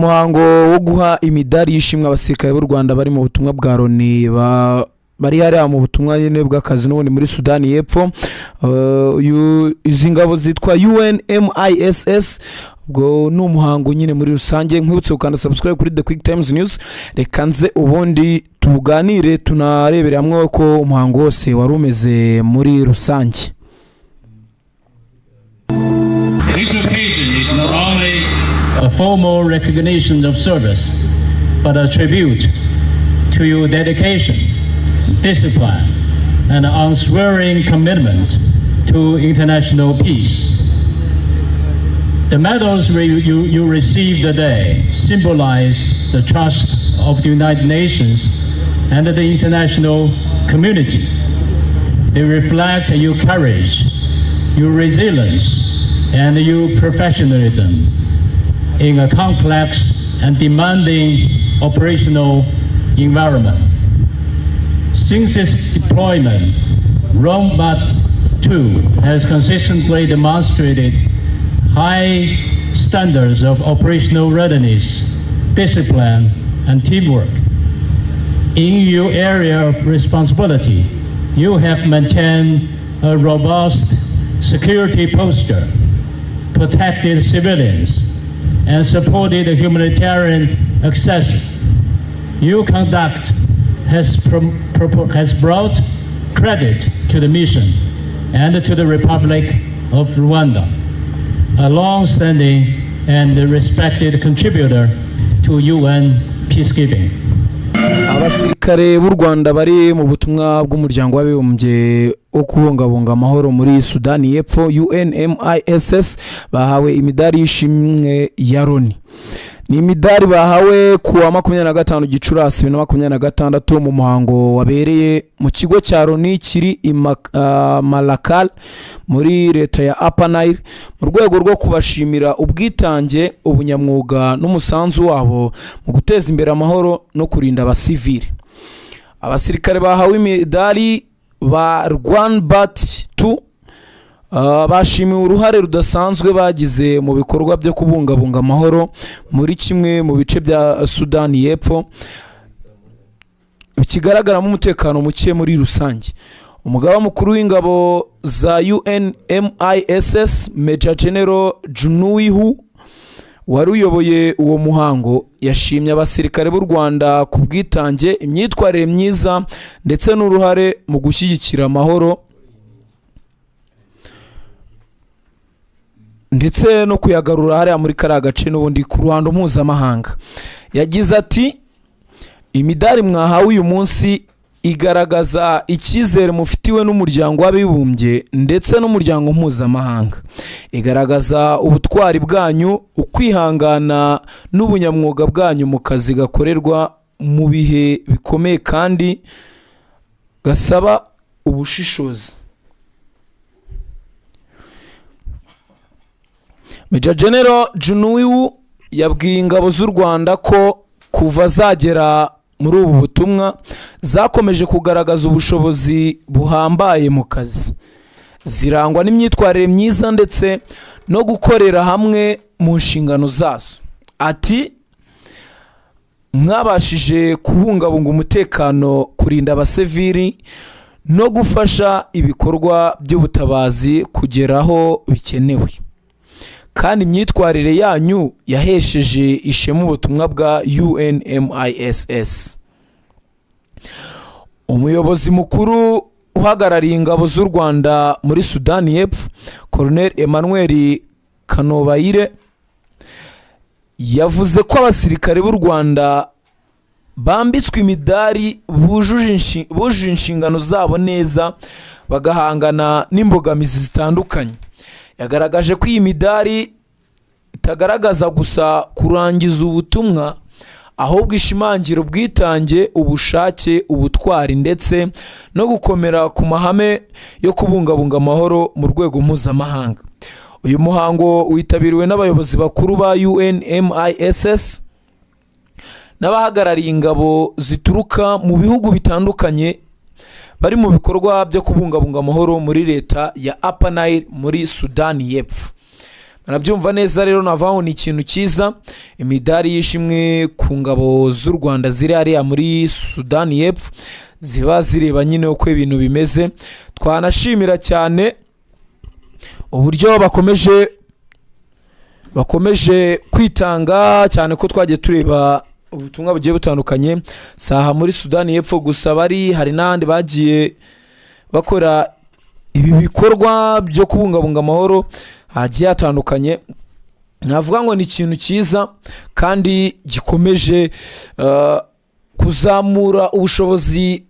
muhango wo guha imidari yishimwe abasirikare b'u Rwanda bari mu butumwa bwa Loni bari hariya mu butumwa nyine bw'akazi n'ubundi muri Sudani y'Epfo. Izi ngabo zitwa UNMISS. Ubwo ni umuhango nyine muri rusange. Nkwibutse ukanda subscribe kuri The Quick Times News, reka nze ubundi tuganire tunarebere hamwe ko umuhango wose wari umeze muri rusange. This occasion is not only a formal recognition of service, but a tribute to your dedication, discipline, and unswerving commitment to international peace. The medals you received today symbolize the trust of the United Nations and the international community. They reflect your courage, your resilience, and your professionalism in a complex and demanding operational environment. Since its deployment, Rwanda 2 has consistently demonstrated high standards of operational readiness, discipline, and teamwork. In your area of responsibility, you have maintained a robust security posture, protected civilians, and supported humanitarian access. Your conduct has brought credit to the mission and to the Republic of Rwanda, a long-standing and respected contributor to UN peacekeeping. Abasirikare b'u Rwanda bari mu butumwa bw'umuryango w'abibumbye wo kubungabunga amahoro muri Sudani y'Epfo UNMISS bahawe imidari yishimwe ya Loni. Ni imidari bahawe kuwa 25 Gicurasi 2026 mu muhango wabereye mu kigo cya Loni kiri Malakal muri leta ya Upper Nile mu rwego rwo kubashimira ubwitange, ubunyamwuga n'umusanzu wabo mu guteza imbere amahoro no kurinda abasivili. Abasirikare bahawe imidari ba Rwanda 2 bashimiwe uruhare rudasanzwe bagize mu bikorwa byo kubungabunga amahoro muri kimwe mu bice bya Sudani y'Epfo bikigaragaramo umutekano muke muri rusange. Umugaba mukuru w'ingabo za UNMISS Major General Junuihu wari uyoboye uwo muhango yashimye abasirikare b'u Rwanda ku bwitange, imyitwarire myiza ndetse n'uruhare mu gushyigikira amahoro ndetse no kuyagarura hariya muri kariya gace n'ubundi ku ruhando mpuzamahanga. Yagize ati imidari mwahawe uyu munsi igaragaza icyizere mufitiwe n'umuryango w'abibumbye ndetse n'umuryango mpuzamahanga, igaragaza ubutwari bwanyu, ukwihangana n'ubunyamwuga bwanyu mu kazi gakorerwa mu bihe bikomeye kandi gasaba ubushishozi. Major General Junuihu yabwiye ingabo z'u Rwanda ko kuva zagera muri ubu butumwa zakomeje kugaragaza ubushobozi buhambaye mu kazi, zirangwa n'imyitwarire myiza ndetse no gukorera hamwe mu nshingano zazo. Ati mwabashije kubungabunga umutekano, kurinda abasivili no gufasha ibikorwa by'ubutabazi kugeraho bikenewe, kandi imyitwarire yanyu yahesheje ishema ubutumwa bwa UNMISS. Umuyobozi mukuru uhagarariye ingabo z'u Rwanda muri Sudani y'Epfo Colonel Emmanuel Kanobayire yavuze ko abasirikare b'u Rwanda bambitswe imidari bujuje inshingano zabo neza bagahangana n'imbogamizi zitandukanye. Yagaragaje ko iyi midari itagaragaza gusa kurangiza ubutumwa, ahubwo ishimangira ubwitange, ubushake, ubutwari ndetse no gukomera ku mahame yo kubungabunga amahoro mu rwego mpuzamahanga. Uyu muhango witabiriwe n'abayobozi bakuru ba UNMISS n'abahagarariye ingabo zituruka mu bihugu bitandukanye bari mu bikorwa byo kubungabunga amahoro muri leta ya Upper Nile muri Sudani y'Epfo. nabyumva neza rero navaho ni ikintu cyiza. Imidari yishimwe ku ngabo z'u Rwanda ziri hariya muri Sudan yepfo ziba zireba nyine uko ibintu bimeze. Twanashimira cyane uburyo bakomeje kwitanga cyane ko twagiye tureba ubutumwa bugiye butandukanye saha muri Sudan yepfo gusa hari n'ahandi bagiye bakora ibi bikorwa byo kubungabunga amahoro hagiye hatandukanye. Navuga ngo ni ikintu cyiza kandi gikomeje kuzamura ubushobozi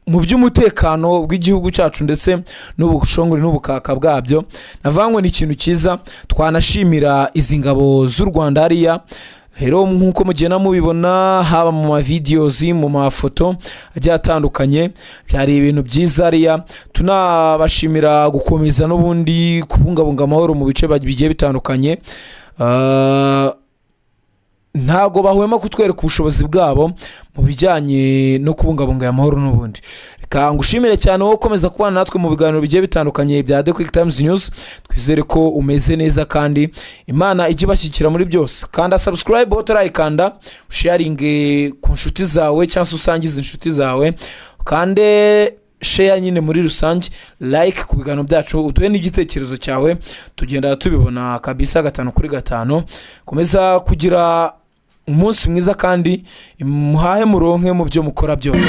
mu by'umutekano bw'igihugu cyacu ndetse n'ubushongore n'ubukaka bwabyo. Navuga ngo ni ikintu cyiza. Twanashimira izi ngabo z'u Rwanda hariya rero nk'uko mugenda mubibona haba mu videos mu mafoto agiye atandukanye, byari ibintu byiza hariya. Tunabashimira gukomeza n'ubundi kubungabunga amahoro mu bice bigiye bitandukanye. Ntago bahwema kutwereka ubushobozi bwabo mu bijyanye no kubungabunga amahoro n'ubundi. Reka ngushimire cyane wowe ukomeza kubana natwe mu biganiro bigiye bitandukanye bya The Quick Times News. Twizere ko umeze neza kandi Imana ijye bashyikira muri byose. Kanda subscribe utarayikanda, sharing ku nshuti zawe cyangwa usangiza inshuti zawe, kande share nyine muri rusange, like ku biganiro byacu, uduhe n'igitekerezo cyawe tugenda tubibona kabisa 5 kuri 5. Komeza kugira umunsi mwiza kandi muhahe muronke mu byo mukora byose.